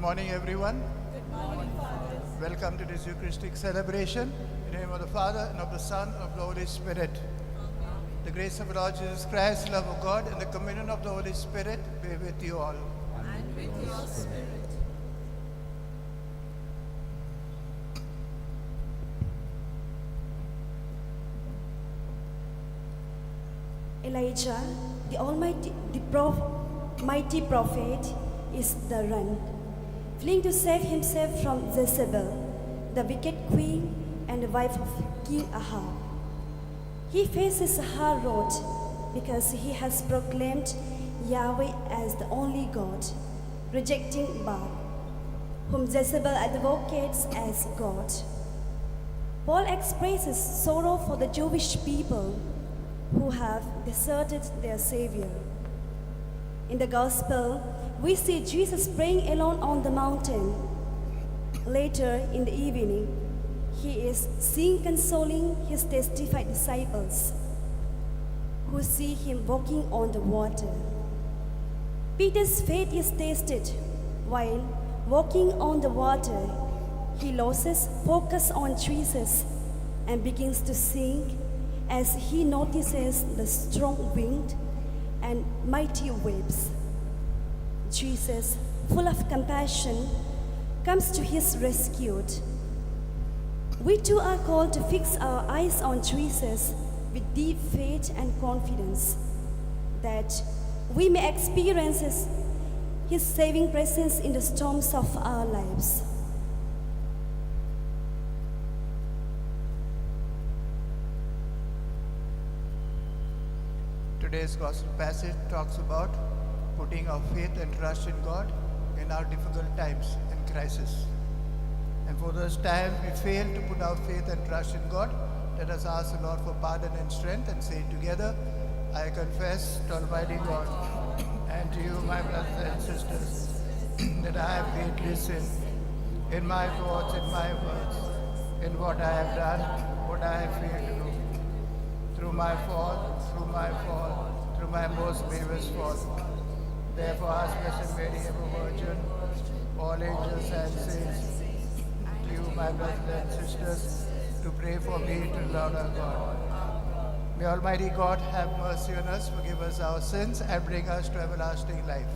morning, everyone. Good morning, Father. Welcome to this Eucharistic celebration. In the name of the Father, and of the Son, and of the Holy Spirit. Amen. The grace of our Lord Jesus Christ, love of God, and the communion of the Holy Spirit be with you all. And with your spirit. Elijah, mighty prophet, is the run, fleeing to save himself from Jezebel, the wicked queen and the wife of King Ahab. He faces her road because he has proclaimed Yahweh as the only God, rejecting Baal, whom Jezebel advocates as God. Paul expresses sorrow for the Jewish people who have deserted their Savior. In the Gospel, we see Jesus praying alone on the mountain. Later in the evening, he is seen consoling his testified disciples who see him walking on the water. Peter's faith is tested while walking on the water. He loses focus on Jesus and begins to sink as he notices the strong wind and mighty waves. Jesus, full of compassion, comes to his rescue. We too are called to fix our eyes on Jesus with deep faith and confidence that we may experience his saving presence in the storms of our lives. Today's Gospel passage talks about putting our faith and trust in God in our difficult times and crisis. And for those times we fail to put our faith and trust in God, let us ask the Lord for pardon and strength and say together, I confess to Almighty God and to you, my brothers and sisters, that I have greatly sinned in my thoughts and my words, in what I have done, what I have failed to do. Through my fault, through my most grievous fault. Therefore, ask Blessed Mary, ever Virgin, all angels and saints, to you, my brothers and sisters, to pray for me to Lord our God. May Almighty God have mercy on us, forgive us our sins, and bring us to everlasting life.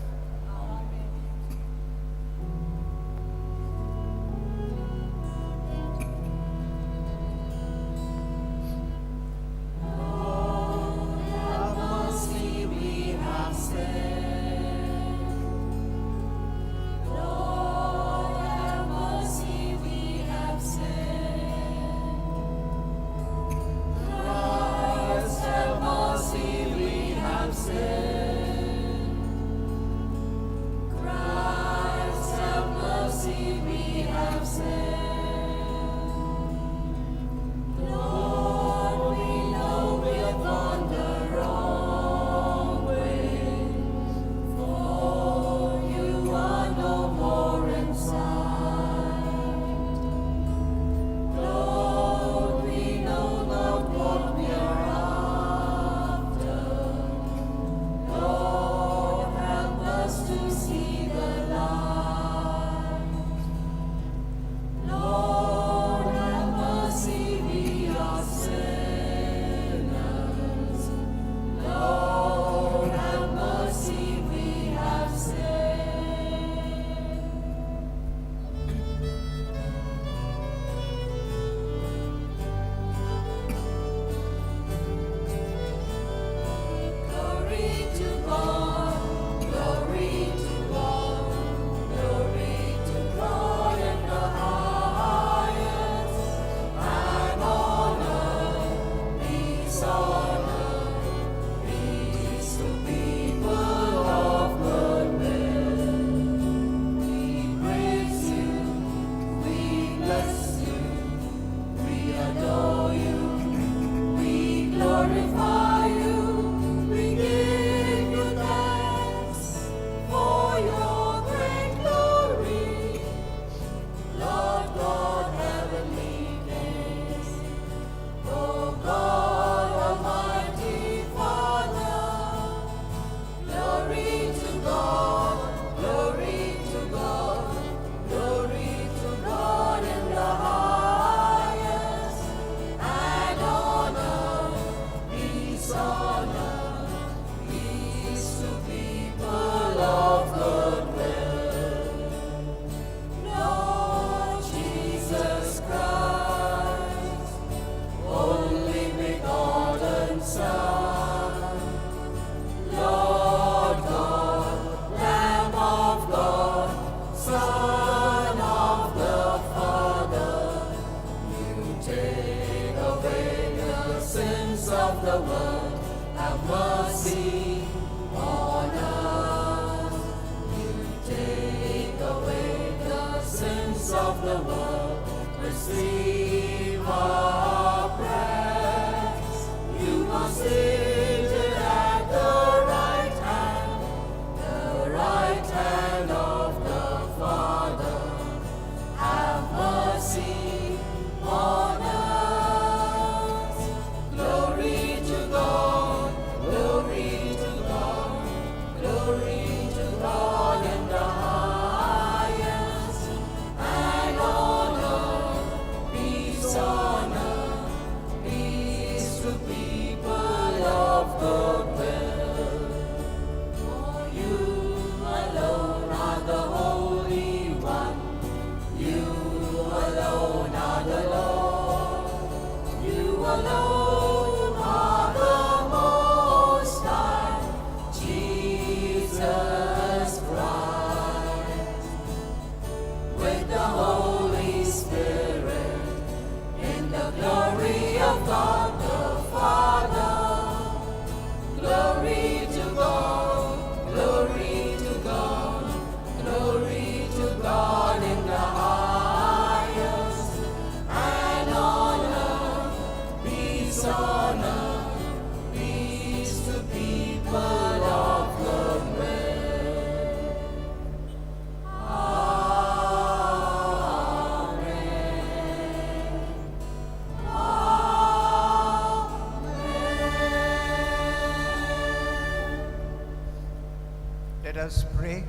Let us pray.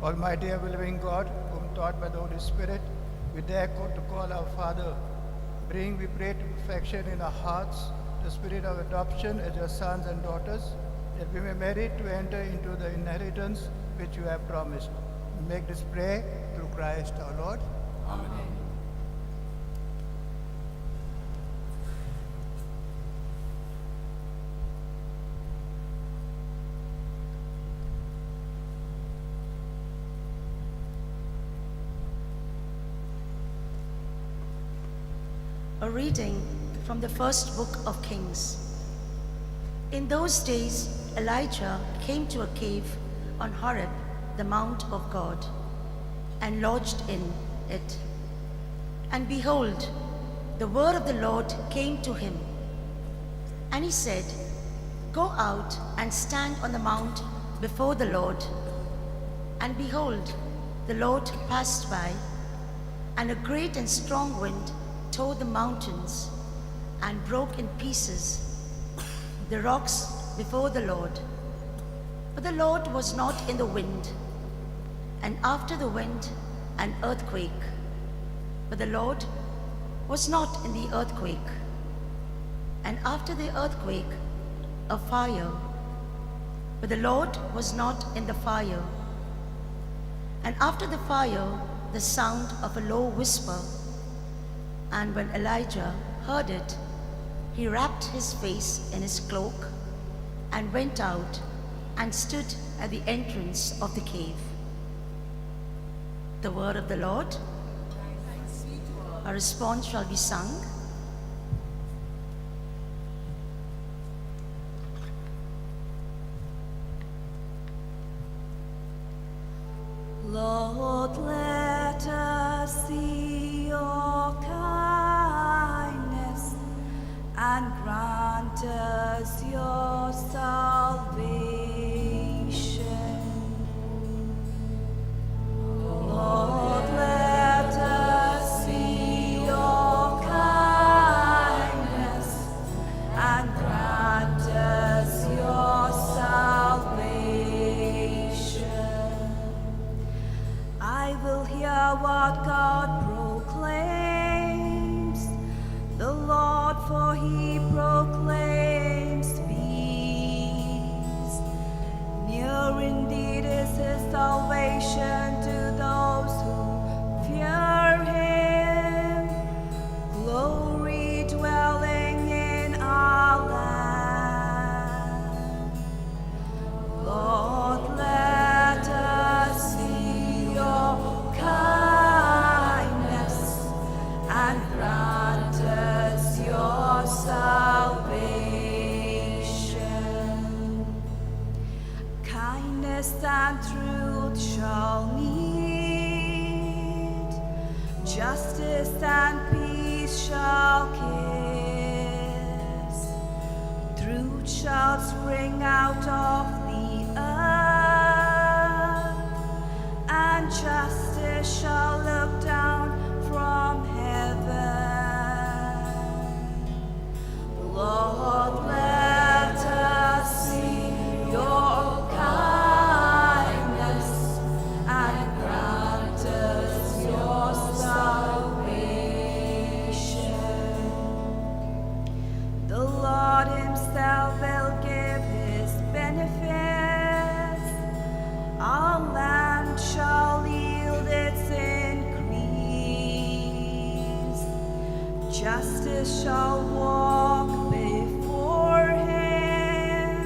Almighty ever-living God, whom taught by the Holy Spirit, we dare to call our Father. Bring, we pray, to perfection in our hearts the spirit of adoption as your sons and daughters, that we may merit to enter into the inheritance which you have promised. We make this prayer through Christ our Lord. Amen. A reading from the first book of Kings. In those days, Elijah came to a cave on Horeb, the mount of God, and lodged in it. And behold, the word of the Lord came to him. And he said, Go out and stand on the mount before the Lord. And behold, the Lord passed by, and a great and strong wind tore the mountains and broke in pieces the rocks before the Lord. But the Lord was not in the wind, and after the wind an earthquake. But the Lord was not in the earthquake, and after the earthquake a fire. But the Lord was not in the fire, and after the fire the sound of a low whisper. And when Elijah heard it, he wrapped his face in his cloak and went out and stood at the entrance of the cave. The word of the Lord. A response shall be sung. Lord, let us see your kindness and grant us your salvation. Lord, let us see your kindness and grant us your salvation. I will hear what God proclaims, the Lord, for he proclaims peace. Near indeed is his salvation to those who fear him. Glory dwelling in our land. Lord, let us see your kindness and grant us your salvation. Kindness and truth shall meet, justice and peace shall kiss. Truth shall spring out of the earth, and justice shall look down from heaven. Lord, let us see your kindness and grant us your salvation. The Lord himself will give his benefits. Our land shall yield its increase. Justice shall walk before him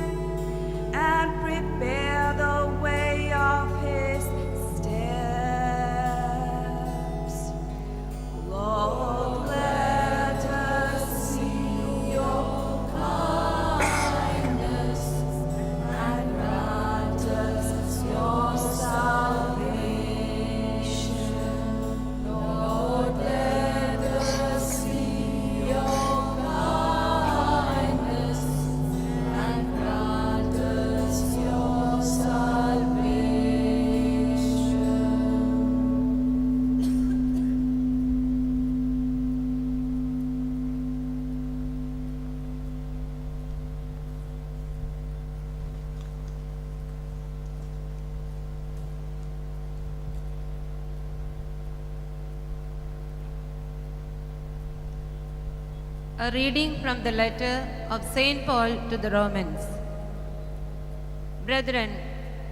and prepare the way of his steps. Lord, let us see your kindness and grant us your salvation. Lord, let us see your kindness A reading from the letter of St. Paul to the Romans. Brethren,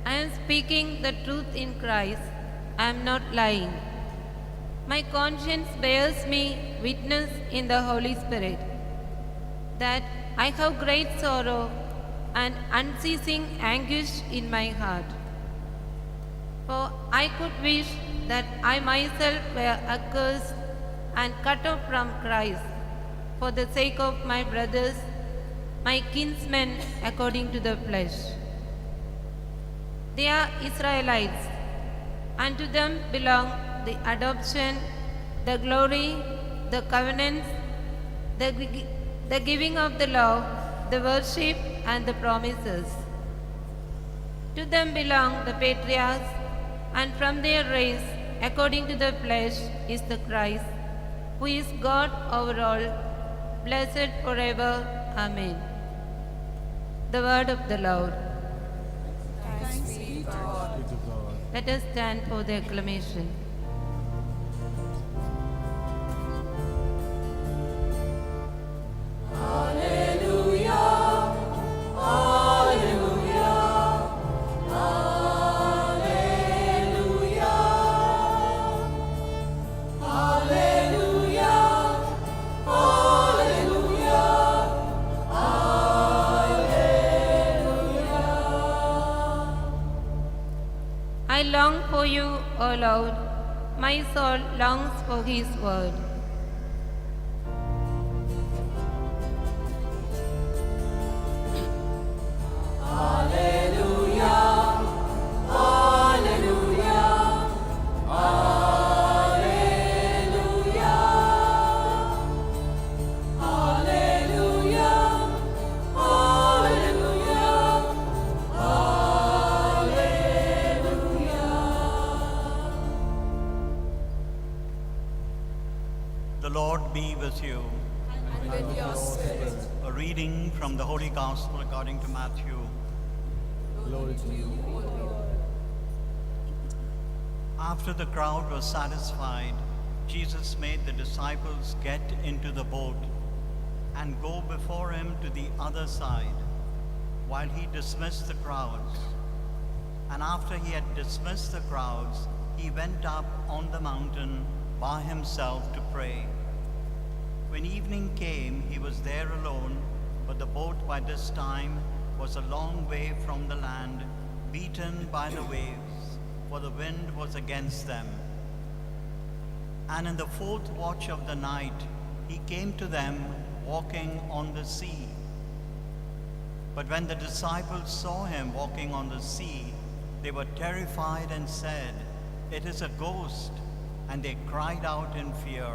I am speaking the truth in Christ. I am not lying. My conscience bears me witness in the Holy Spirit that I have great sorrow and unceasing anguish in my heart. For I could wish that I myself were accursed and cut off from Christ for the sake of my brothers, my kinsmen according to the flesh. They are Israelites, and to them belong the adoption, the glory, the covenants, the giving of the law, the worship, and the promises. To them belong the patriarchs, and from their race, according to the flesh, is the Christ, who is God over all, blessed forever. Amen. The word of the Lord. Thanks be to God. Let us stand for the acclamation. I long for you, O Lord. My soul longs for his word. The Lord be with you. And with your spirit. A reading from the Holy Gospel according to Matthew. Glory to you, O Lord. After the crowd was satisfied, Jesus made the disciples get into the boat and go before him to the other side, while he dismissed the crowds. And after he had dismissed the crowds, he went up on the mountain by himself to pray. When evening came, he was there alone, but the boat by this time was a long way from the land, beaten by the waves, for the wind was against them. And in the fourth watch of the night, he came to them walking on the sea. But when the disciples saw him walking on the sea, they were terrified and said, "It is a ghost," and they cried out in fear.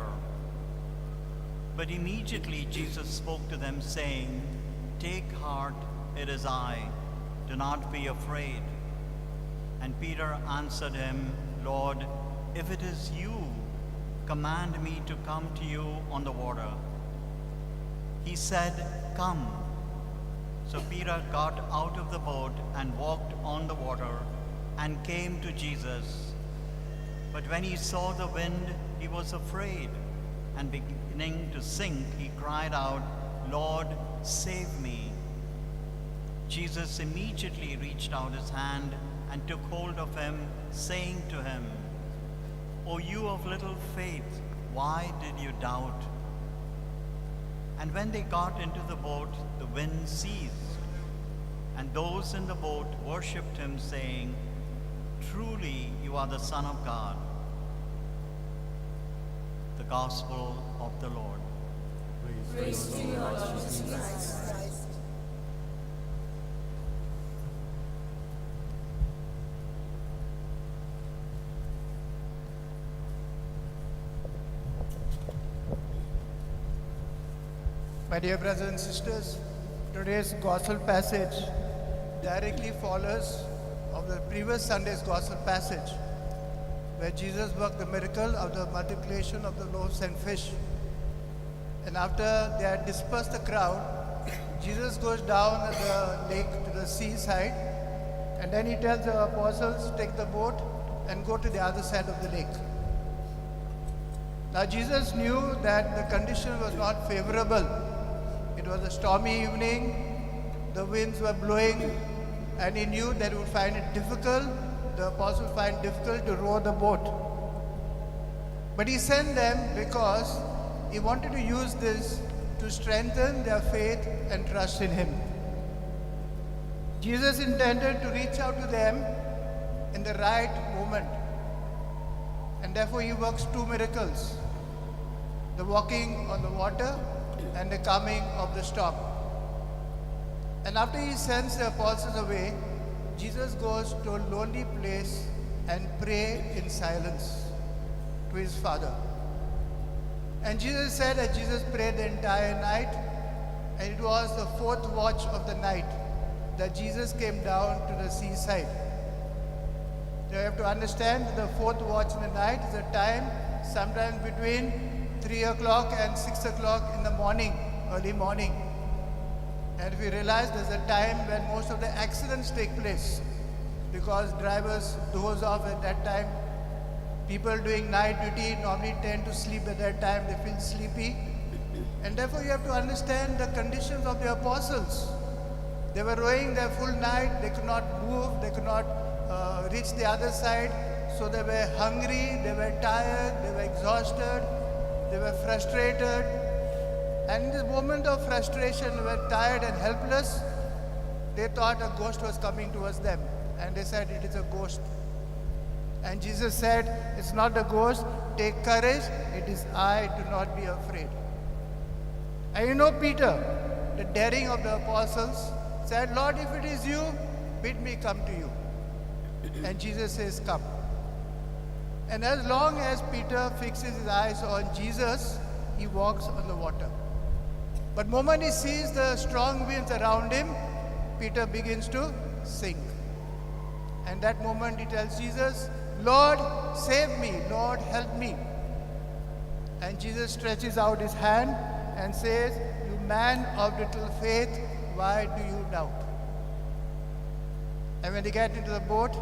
But immediately Jesus spoke to them, saying, "Take heart, it is I. Do not be afraid." And Peter answered him, "Lord, if it is you, command me to come to you on the water." He said, "Come." So Peter got out of the boat and walked on the water and came to Jesus. But when he saw the wind, he was afraid, and beginning to sink, he cried out, "Lord, save me." Jesus immediately reached out his hand and took hold of him, saying to him, "O you of little faith, why did you doubt?" And when they got into the boat, the wind ceased, and those in the boat worshipped him, saying, "Truly you are the Son of God." The Gospel of the Lord. Praise to you, Lord Jesus Christ. My dear brothers and sisters, today's gospel passage directly follows of the previous Sunday's gospel passage, where Jesus worked the miracle of the multiplication of the loaves and fish. And after they had dispersed the crowd, Jesus goes down at the lake to the seaside, and then he tells the apostles, take the boat and go to the other side of the lake. Now Jesus knew that the condition was not favorable. It was a stormy evening, the winds were blowing, and he knew that he would find it difficult, the apostles would find it difficult to row the boat. But he sent them because he wanted to use this to strengthen their faith and trust in him. Jesus intended to reach out to them in the right moment. And therefore he works two miracles: the walking on the water and the calming of the storm. And after he sends the apostles away, Jesus goes to a lonely place and pray in silence to his Father. And Jesus said that Jesus prayed the entire night, and it was the fourth watch of the night that Jesus came down to the seaside. You have to understand that the fourth watch in the night is a time sometimes between 3 o'clock and 6 o'clock in the morning, early morning. And we realize there's a time when most of the accidents take place because drivers doze off at that time. People doing night duty normally tend to sleep at that time, they feel sleepy. And therefore you have to understand the conditions of the apostles. They were rowing their full night, they could not move, they could not reach the other side. So they were hungry, they were tired, they were exhausted, they were frustrated. And in this moment of frustration, they were tired and helpless. They thought a ghost was coming towards them. And they said, it is a ghost. And Jesus said, it's not a ghost, take courage, it is I, do not be afraid. And you know Peter, the daring of the apostles, said, Lord, if it is you, bid me come to you. And Jesus says, come. And as long as Peter fixes his eyes on Jesus, he walks on the water. But the moment he sees the strong winds around him, Peter begins to sink. And that moment he tells Jesus, Lord, save me, Lord, help me. And Jesus stretches out his hand and says, you man of little faith, why do you doubt? And when they get into the boat,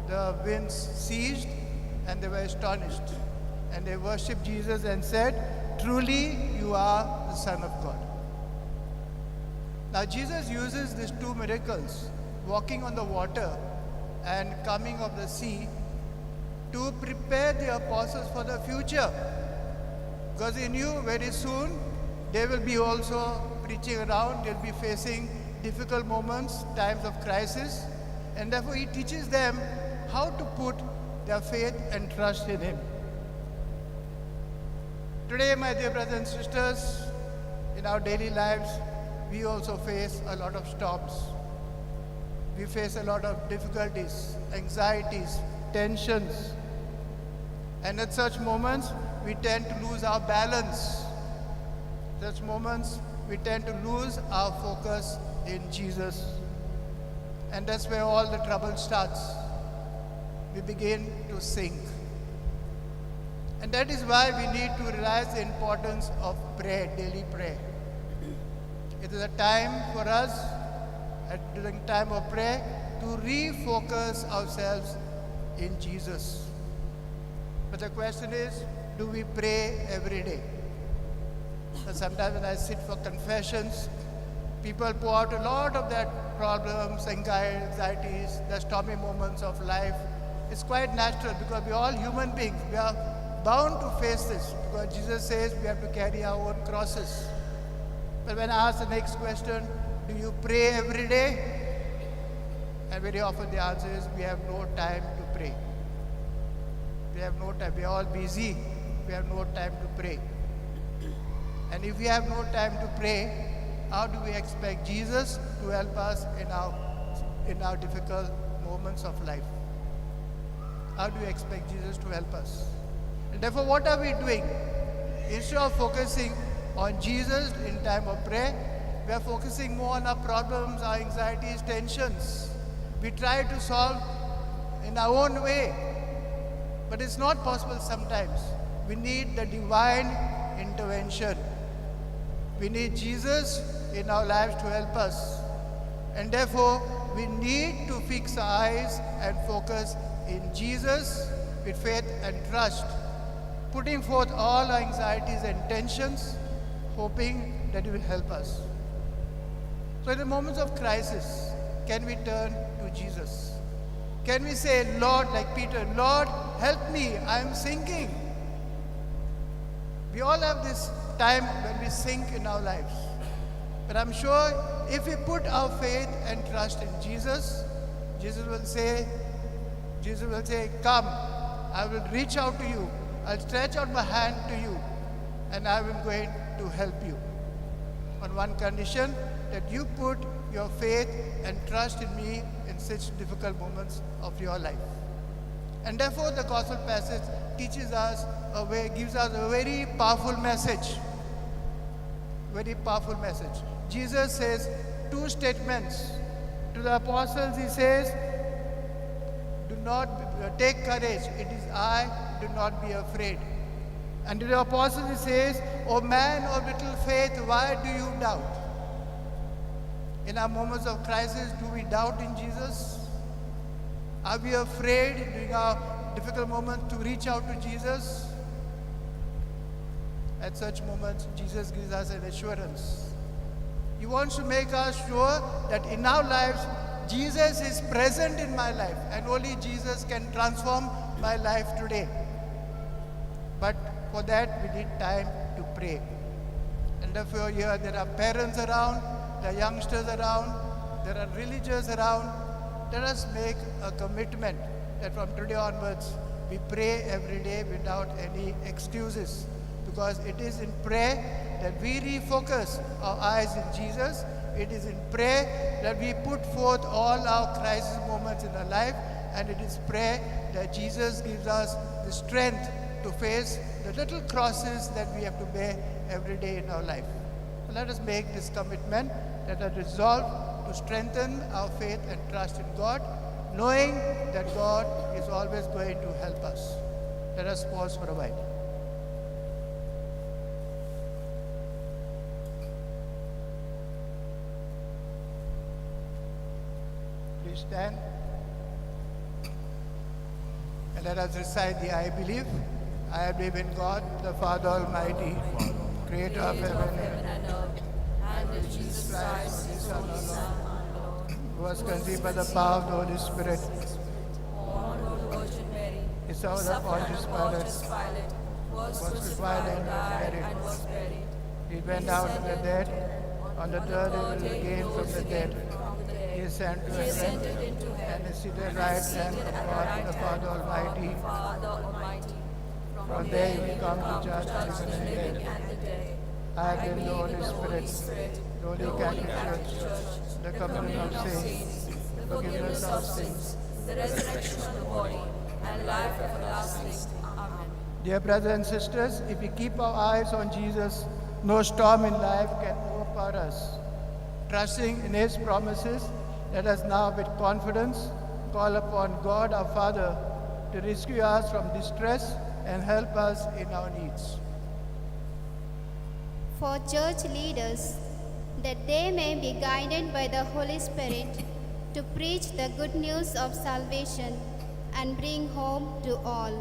the winds ceased and they were astonished. And they worshipped Jesus and said, truly you are the Son of God. Now Jesus uses these two miracles, walking on the water and coming of the sea, to prepare the apostles for the future. Because he knew very soon they will be also preaching around, they'll be facing difficult moments, times of crisis, and therefore he teaches them how to put their faith and trust in him. Today, my dear brothers and sisters, in our daily lives, we also face a lot of storms. We face a lot of difficulties, anxieties, tensions. And at such moments, we tend to lose our balance. Such moments, we tend to lose our focus in Jesus. And that's where all the trouble starts. We begin to sink. And that is why we need to realize the importance of prayer, daily prayer. It is a time for us, during time of prayer, to refocus ourselves in Jesus. But the question is, do we pray every day? And sometimes when I sit for confessions, people pour out a lot of their problems, anxieties, the stormy moments of life. It's quite natural because we're all human beings. We are bound to face this because Jesus says we have to carry our own crosses. But when I ask the next question, do you pray every day? And very often the answer is we have no time to pray. We have no time. We are all busy. We have no time to pray. And if we have no time to pray, how do we expect Jesus to help us in our difficult moments of life? How do we expect Jesus to help us? And therefore, what are we doing? Instead of focusing on Jesus in time of prayer, we are focusing more on our problems, our anxieties, tensions. We try to solve in our own way, but it's not possible sometimes. We need the divine intervention. We need Jesus in our lives to help us. And therefore, we need to fix our eyes and focus in Jesus with faith and trust. putting forth all our anxieties and tensions, hoping that you will help us. So in the moments of crisis, can we turn to Jesus? Can we say, Lord, like Peter, Lord, help me, I am sinking. We all have this time when we sink in our lives. But I'm sure if we put our faith and trust in Jesus, Jesus will say, come, I will reach out to you. I'll stretch out my hand to you, and I am going to help you. On one condition, that you put your faith and trust in me in such difficult moments of your life. And therefore, the gospel passage teaches us gives us a very powerful message. Very powerful message. Jesus says two statements. To the apostles, he says, do not take courage. It is I. Do not be afraid. And to the apostles, he says, O man of little faith, why do you doubt? In our moments of crisis, do we doubt in Jesus? Are we afraid during our difficult moments to reach out to Jesus? At such moments, Jesus gives us an assurance. He wants to make us sure that in our lives, Jesus is present in my life, and only Jesus can transform my life today. But for that, we need time to pray. And therefore, here there are parents around, there are youngsters around, there are religious around. Let us make a commitment that from today onwards, we pray every day without any excuses. Because it is in prayer that we refocus our eyes in Jesus. It is in prayer that we put forth all our crisis moments in our life. And it is prayer that Jesus gives us the strength to face the little crosses that we have to bear every day in our life. So let us make this commitment that are resolved to strengthen our faith and trust in God, knowing that God is always going to help us. Let us pause for a while. Please stand. And let us recite the I believe. I believe in God, the Father Almighty, creator of heaven and earth, and in Jesus Christ, his only Son, our Lord, who was conceived by the power of the Holy Spirit, born of the Virgin Mary, his son of suffered Pontius under Pilate, Pontius Pilate, was was crucified, crucified and died, buried. and was buried. He went out of the dead. On the third day he again from the dead. He ascended to He heaven ascended into and heaven, is seated right hand of God the Father Almighty. Father Almighty. From there he will come to judge the living and living dead. and the dead. I believe in the Holy Spirit, the Holy Catholic Church, the communion of saints, the forgiveness of sins, the resurrection of the body, and life everlasting. Amen. Dear brothers and sisters, if we keep our eyes on Jesus, no storm in life can overpower us. Trusting in His promises, let us now with confidence call upon God our Father to rescue us from distress and help us in our needs. For church leaders, that they may be guided by the Holy Spirit to preach the good news of salvation and bring hope to all.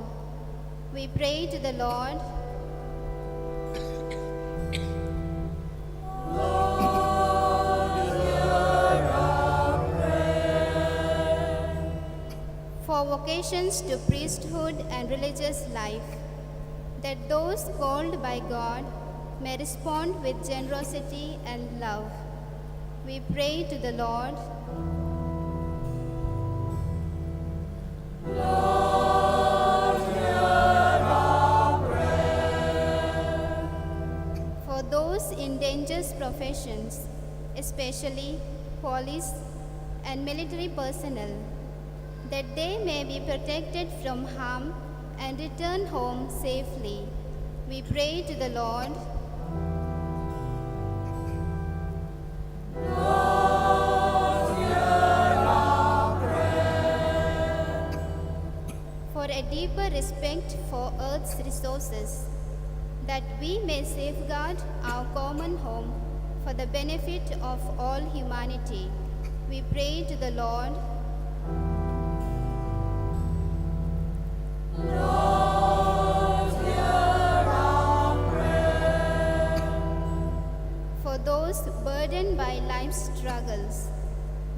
We pray to the Lord. For vocations to priesthood and religious life, that those called by God may respond with generosity and love. We pray to the Lord. For those in dangerous professions, especially police and military personnel, that they may be protected from harm and return home safely. We pray to the Lord. For a deeper respect for Earth's resources, that we may safeguard our common home for the benefit of all humanity. We pray to the Lord. Lord, hear by life's struggles,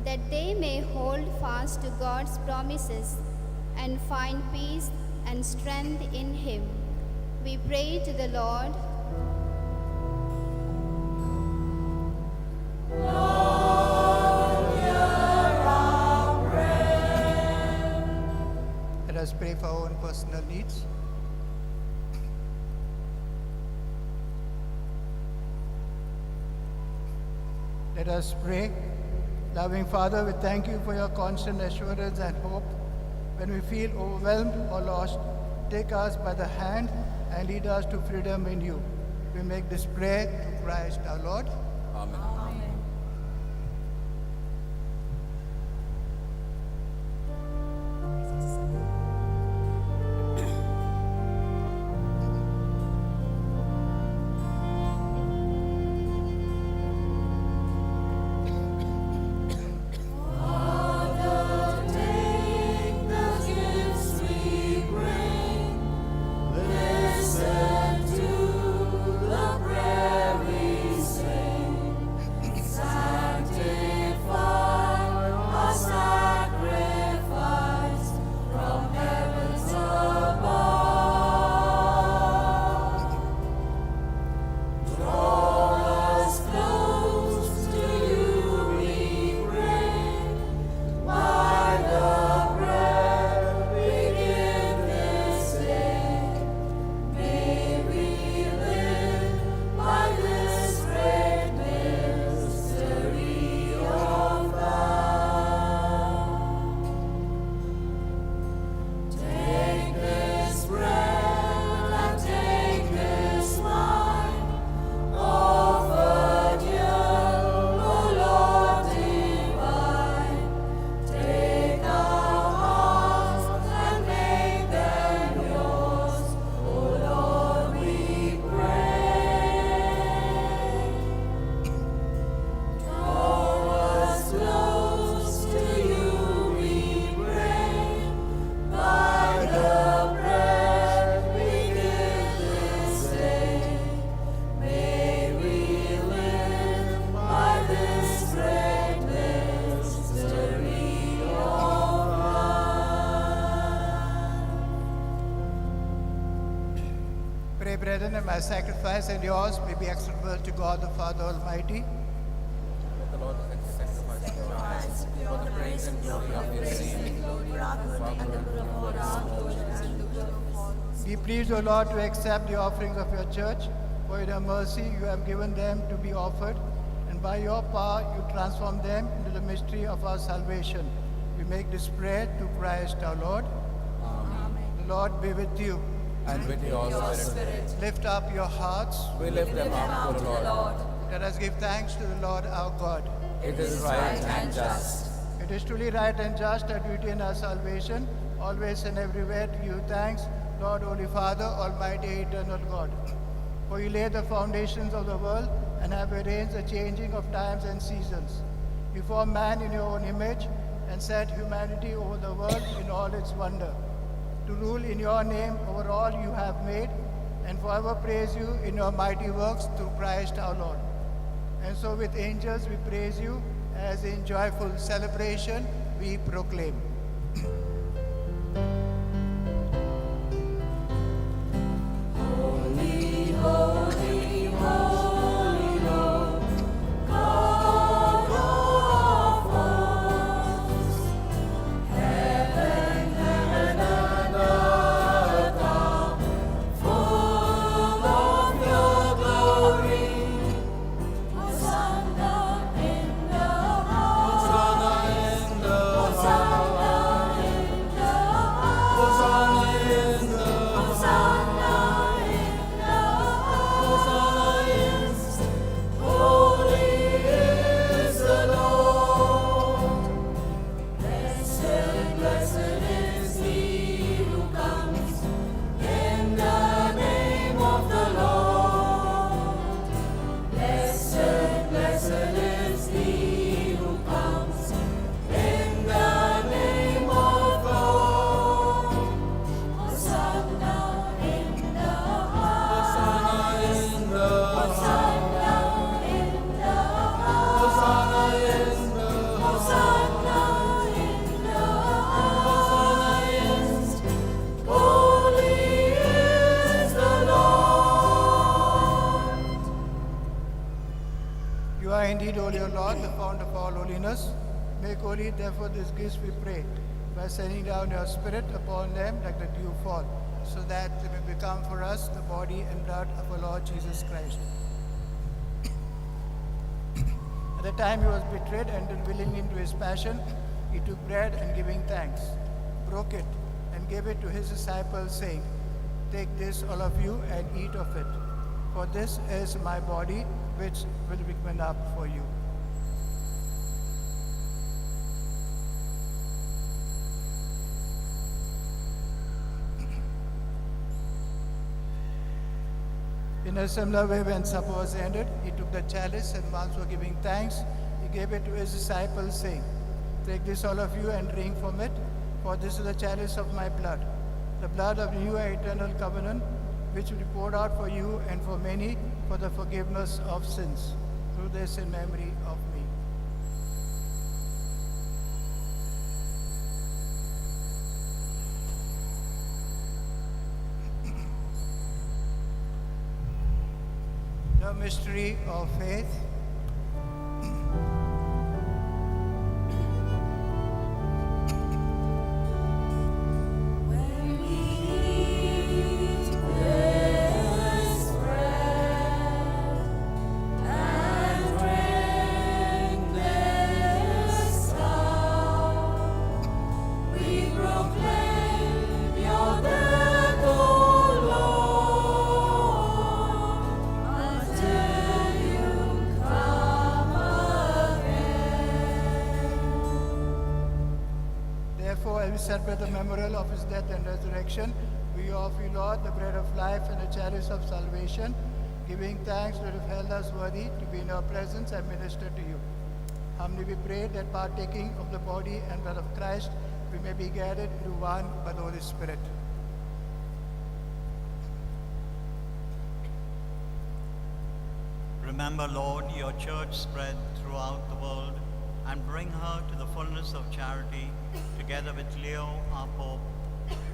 that they may hold fast to God's promises and find peace and strength in Him. We pray to the Lord. Let us pray for our own personal needs. Let us pray. Loving Father, we thank you for your constant assurance and hope. When we feel overwhelmed or lost, take us by the hand and lead us to freedom in you. We make this prayer to Christ our Lord. Amen. Pray, brethren, that my sacrifice and yours may be acceptable to God the Father Almighty. The Lord accept the sacrifice of your hands for the praise and glory of His name. Be pleased, O Lord, to accept the offerings of your church. For in your mercy you have given them to be offered, and by your power you transform them into the mystery of our salvation. We make this prayer to Christ our Lord. Amen. The Lord be with you. And with your spirit, Lift up your hearts. we lift them up to the Lord. Let us give thanks to the Lord our God. It is right and just. It is truly right and just, our duty and our salvation, always and everywhere to give thanks, Lord, Holy Father, Almighty, Eternal God. For you laid the foundations of the world and have arranged the changing of times and seasons. You formed man in your own image and set humanity over the world in all its wonder, to rule in your name over all you have made, and forever praise you in your mighty works through Christ our Lord. And so with angels we praise you, as in joyful celebration we proclaim. Hosanna in the given us. Make holy, therefore, these gifts, we pray, by sending down your Spirit upon them like the dew fall, so that they may become for us the body and blood of our Lord Jesus Christ. At the time he was betrayed and entered willingly into his passion, he took bread and giving thanks, broke it, and gave it to his disciples, saying, "Take this, all of you, and eat of it, for this is my body, which will be given up for you." In a similar way, when supper was ended, he took the chalice, and once for giving thanks, he gave it to his disciples, saying, "Take this, all of you, and drink from it, for this is the chalice of my blood, the blood of the new and eternal covenant, which will be poured out for you and for many for the forgiveness of sins. Do this in memory of me." The mystery of faith. Therefore, as we celebrate the memorial of his death and resurrection, we offer you, Lord, the bread of life and the chalice of salvation, giving thanks that have held us worthy to be in your presence and minister to you. Humbly we pray that partaking of the body and blood of Christ, we may be gathered into one by the Holy Spirit. Remember, Lord, your church spread throughout the world, and bring her to the fullness of charity, together with Leo, our Pope,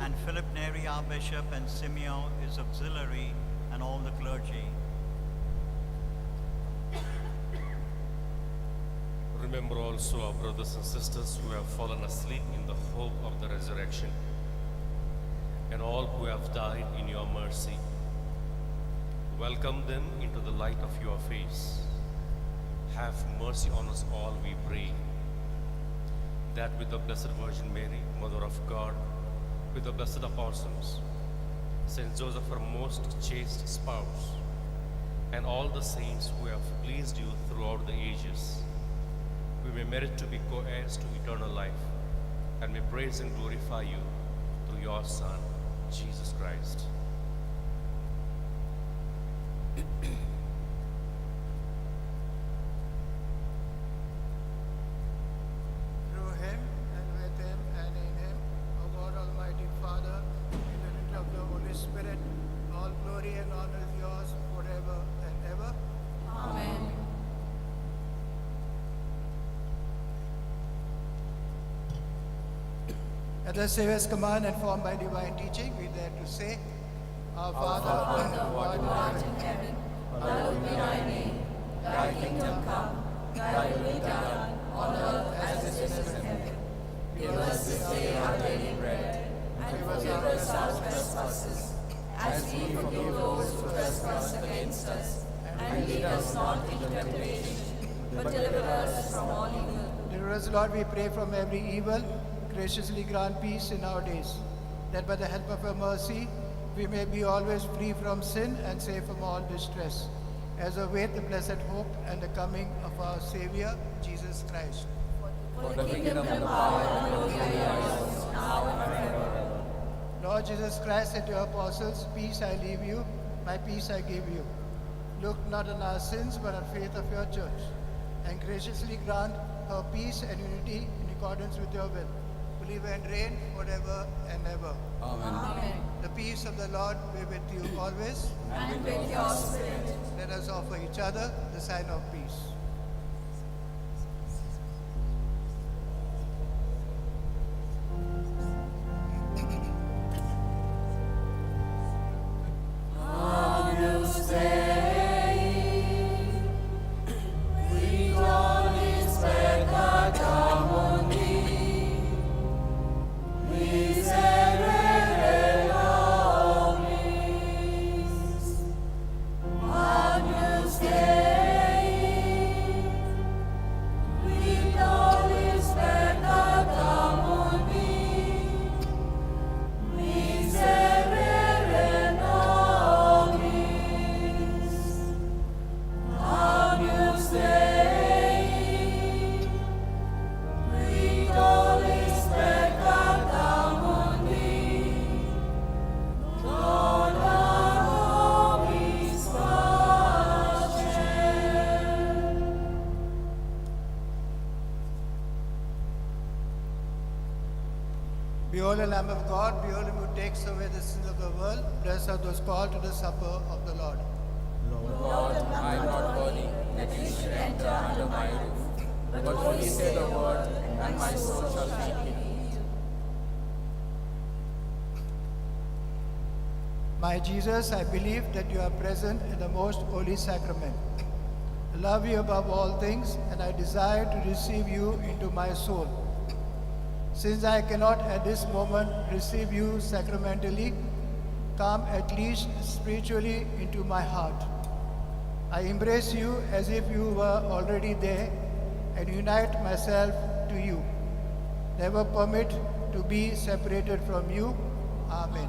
and Philip Neri, our Bishop, and Simeon, his auxiliary, and all the clergy. Remember also our brothers and sisters who have fallen asleep in the hope of the resurrection, and all who have died in your mercy. Welcome them into the light of your face. Have mercy on us all, we pray, that with the Blessed Virgin Mary, Mother of God, with the blessed apostles, Saint Joseph, our most chaste spouse, and all the saints who have pleased you throughout the ages, we may merit to be co-heirs to eternal life, and may praise and glorify you through your Son, Jesus Christ. Through him, and with him, and in him, O God, Almighty Father, in the unity of the Holy Spirit, all glory and honor is yours forever and ever. Amen. At the Savior's command and formed by divine teaching, we dare to say, Our Father, who art in heaven, Hallowed be thy name. Thy kingdom come. Thy will be done on earth as it is in heaven. Give us this day our daily bread, and forgive us our trespasses, as we forgive those who trespass against us. And lead us not into temptation, but deliver us from all evil. Deliver us, Lord, we pray, from every evil. Graciously grant peace in our days, that by the help of your mercy we may be always free from sin and safe from all distress, as await the blessed hope and the coming of our Savior, Jesus Christ. For the kingdom and the power and the glory are yours, now and forever. Lord Jesus Christ said to your apostles, Peace I leave you, my peace I give you. Look not on our sins, but on the faith of your church, and graciously grant her peace and unity in accordance with your will, who live and reign forever and ever. Amen. The peace of the Lord be with you always. And with your spirit. Let us offer each other the sign of peace. We all expect Behold the Lamb of God, behold him who takes away the sins of the world. Blessed are those called to the supper of the Lord. Lord, I am not worthy that you should enter under my roof, but only say the word, and my soul shall be healed. My Jesus, I believe that you are present in the most holy sacrament. I love you above all things, and I desire to receive you into my soul. Since I cannot at this moment receive you sacramentally, come at least spiritually into my heart. I embrace you as if you were already there and unite myself to you. Never permit to be separated from you. Amen.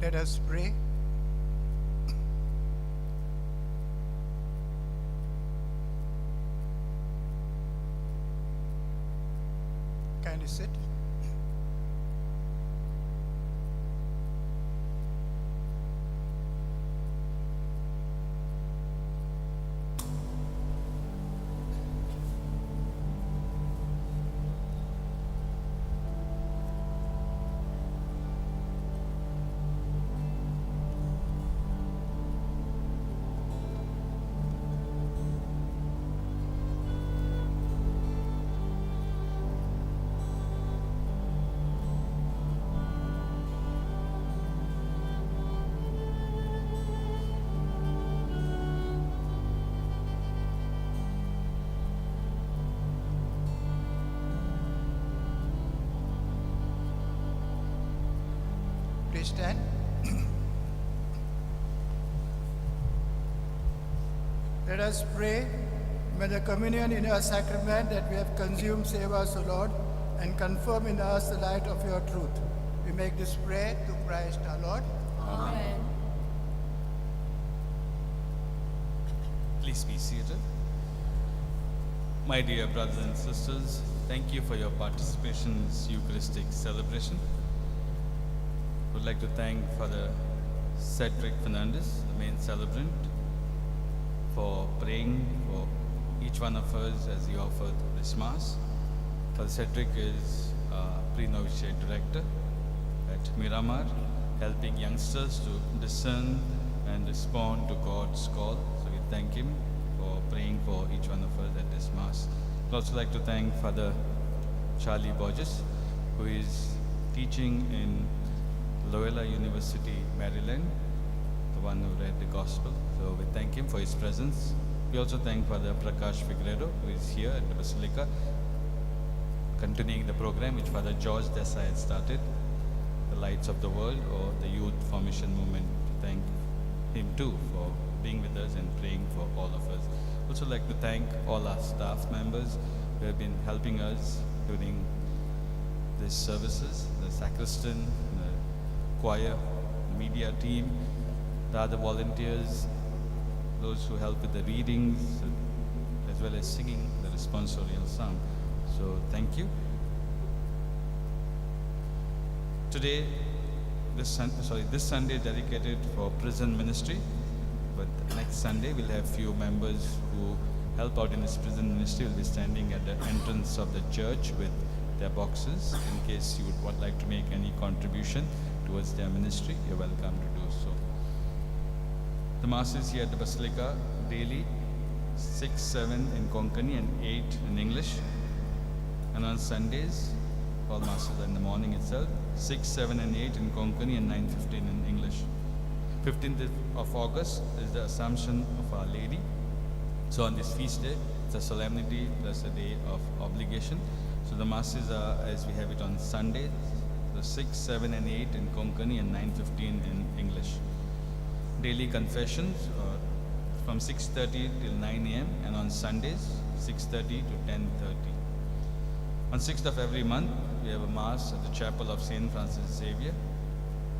Let us pray. Kindly sit. Please stand. Let us pray. May the communion in our sacrament that we have consumed save us, O Lord, and confirm in us the light of your truth. We make this prayer to Christ our Lord. Amen. Please be seated. My dear brothers and sisters, thank you for your participation in this Eucharistic celebration. I would like to thank Father Cedric Fernandez, the main celebrant, for praying for each one of us as he offered this Mass. Father Cedric is pre-novitiate director at Miramar, helping youngsters to discern and respond to God's call. So we thank him for praying for each one of us at this Mass. I'd also like to thank Father Charlie Borges, who is teaching in Loyola University, Maryland, the one who read the Gospel. So we thank him for his presence. We also thank Father Prakash Figueredo, who is here at the Basilica, continuing the program which Father George Desai had started, the Lights of the World, or the Youth Formation Movement. Thank him too for being with us and praying for all of us. Also like to thank all our staff members who have been helping us during these services, the sacristan, the choir, the media team, the other volunteers, those who help with the readings, as well as singing the responsorial psalm. So thank you. Today, this Sunday is dedicated for prison ministry, but next Sunday we'll have few members who help out in this prison ministry will be standing at the entrance of the church with their boxes. In case you would like to make any contribution towards their ministry, you're welcome to do so. The Masses here at the Basilica daily 6, 7 in Konkani and 8 in English. And on Sundays, all Masses are in the morning itself, 6, 7 and 8 in Konkani and 9:15 in English. 15th of August is the Assumption of Our Lady. So on this feast day, it's a solemnity plus a day of obligation. So the Masses are as we have it on Sundays, the 6, 7 and 8 in Konkani and 9:15 in English. Daily confessions from 6:30 till 9 a.m. and on Sundays 6:30 to 10:30. On 6th of every month, we have a Mass at the Chapel of St. Francis Xavier.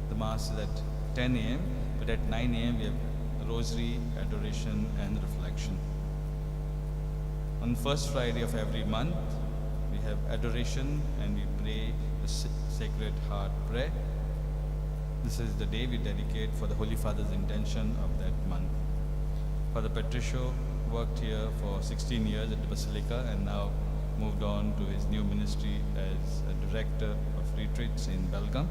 The Mass is at 10 a.m., but at 9 a.m. we have Rosary, Adoration and Reflection. On first Friday of every month, we have Adoration and we pray the Sacred Heart Prayer. This is the day we dedicate for the Holy Father's intention of that month. Father Patricio worked here for 16 years at the Basilica and now moved on to his new ministry as a director of retreats in Belgaum.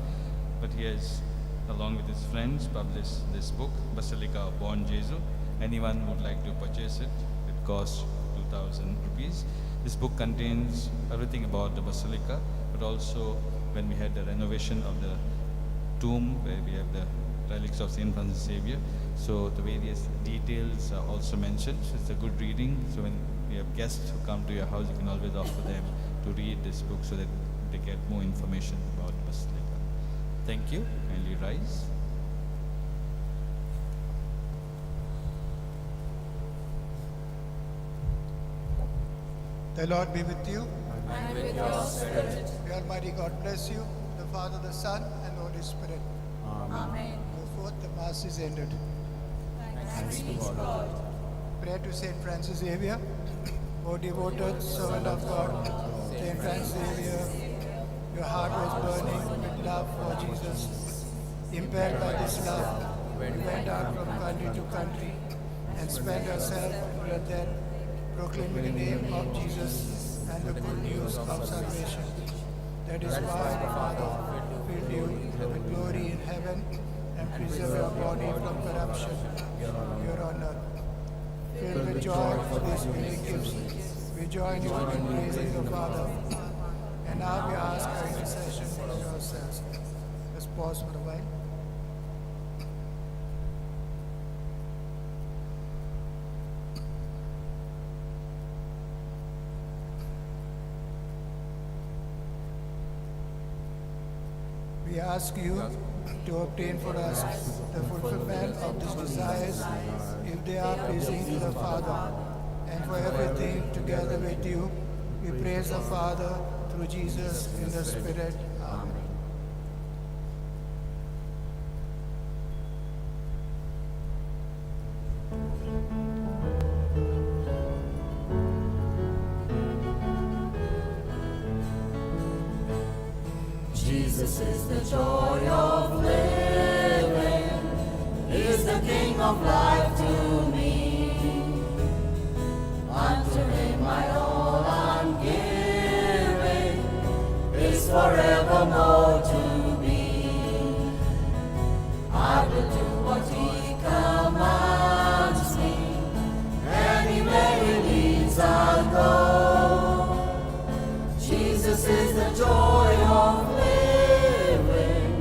But he has, along with his friends, published this book, Basilica of Born Jesu. Anyone would like to purchase it, it costs 2,000 rupees. This book contains everything about the Basilica, but also when we had the renovation of the tomb where we have the relics of St. Francis Xavier. So the various details are also mentioned. So it's a good reading. So when you have guests who come to your house, you can always offer them to read this book so that they get more information about the Basilica. Thank you. Kindly rise. The Lord be with you. And with your spirit. The Almighty God bless you, the Father, the Son, and the Holy Spirit. Amen. Go forth, the Mass is ended. Thanks be to God. Pray to Saint Francis Xavier, O devoted servant of God. Saint Francis Xavier, your heart was burning with love for Jesus. Impelled by this love, you went out from country to country and spent yourself in your death, proclaiming the name of Jesus and the good news of salvation. That is why the Father filled you with glory in heaven and preserved your body from corruption here on earth. Filled with joy for these many gifts, we join you in praising the Father. And now we ask our intercession for yourselves. Let's pause for a while. We ask you to obtain for us the fulfillment of these desires if they are pleasing to the Father. And for everything together with you, we praise the Father through Jesus in the Spirit. Amen. Jesus is the joy of living, is the King of life to me. Unto him my all I'm giving, is forevermore to be. I will do what he commands me, anywhere he leads I'll go. Jesus is the joy of living,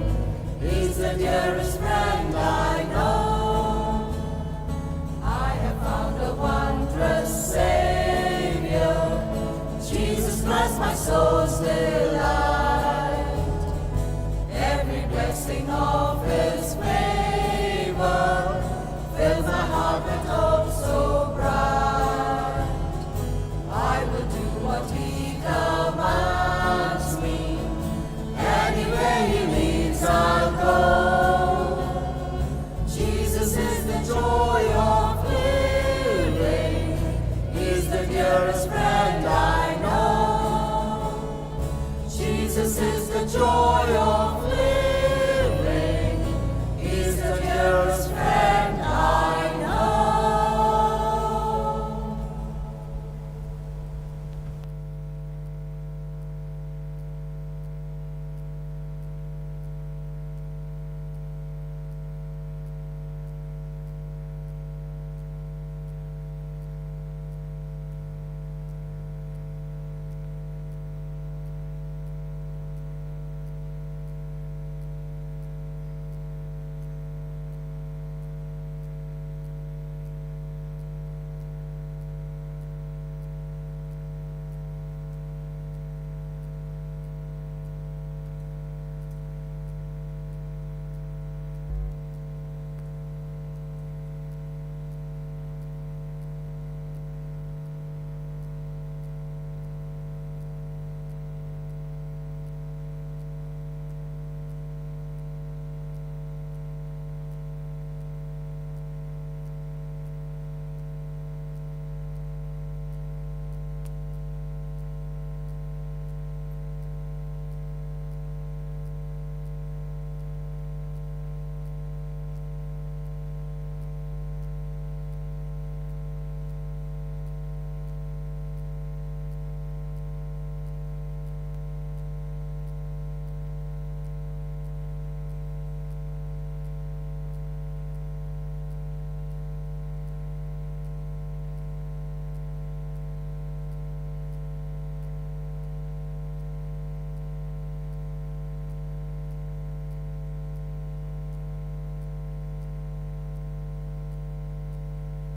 he's the dearest friend I know. I have found a wondrous Savior, Jesus Christ my soul's delight. Every blessing of his faith